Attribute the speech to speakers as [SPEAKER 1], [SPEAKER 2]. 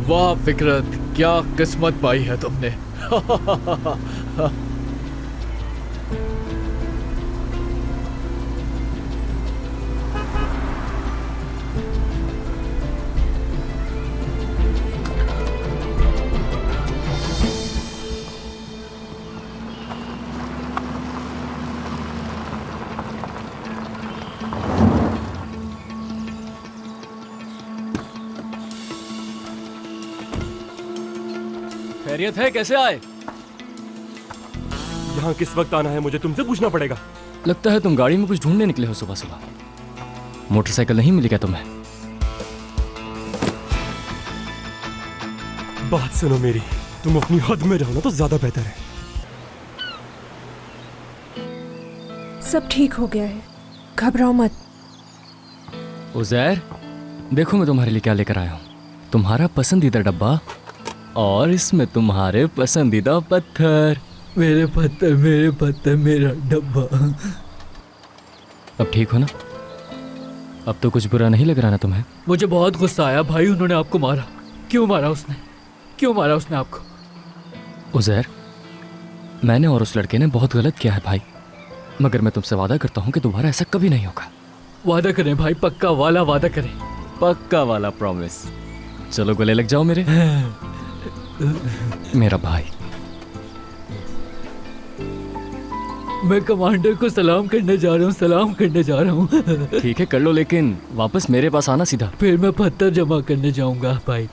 [SPEAKER 1] वाह फिकरत, क्या किस्मत पाई है तुमने।
[SPEAKER 2] खैरियत है, कैसे आए?
[SPEAKER 3] यहाँ किस वक्त आना है मुझे तुमसे पूछना पड़ेगा।
[SPEAKER 2] लगता है तुम गाड़ी में कुछ ढूंढने निकले हो सुबह सुबह। मोटरसाइकिल नहीं मिली क्या तुम्हें?
[SPEAKER 3] बात सुनो मेरी, तुम अपनी हद में रहो ना तो ज्यादा बेहतर है।
[SPEAKER 4] सब ठीक हो गया है, घबराओ मत।
[SPEAKER 2] उज़ैर, देखो मैं तुम्हारे लिए क्या लेकर आया हूँ। तुम्हारा पसंदीदा डब्बा और इसमें तुम्हारे पसंदीदा पत्थर।
[SPEAKER 1] मेरे पत्थर, मेरा डब्बा।
[SPEAKER 2] अब ठीक हो ना? अब तो कुछ बुरा नहीं लग रहा ना तुम्हें?
[SPEAKER 1] मुझे बहुत गुस्सा आया भाई, उन्होंने आपको मारा। क्यों मारा उसने? क्यों मारा उसने आपको?
[SPEAKER 2] उज़ैर, मैंने और उस लड़के ने बहुत गलत किया है भाई, मगर मैं तुमसे वादा करता हूँ कि दोबारा ऐसा कभी नहीं होगा।
[SPEAKER 1] वादा करें भाई, पक्का वाला वादा करें।
[SPEAKER 2] पक्का वाला प्रॉमिस। चलो गले लग जाओ मेरे। मेरा भाई।
[SPEAKER 1] मैं कमांडर को सलाम करने जा रहा हूँ, सलाम करने जा रहा हूँ।
[SPEAKER 2] ठीक है कर लो, लेकिन वापस मेरे पास आना सीधा।
[SPEAKER 1] फिर मैं पत्थर जमा करने जाऊंगा भाई।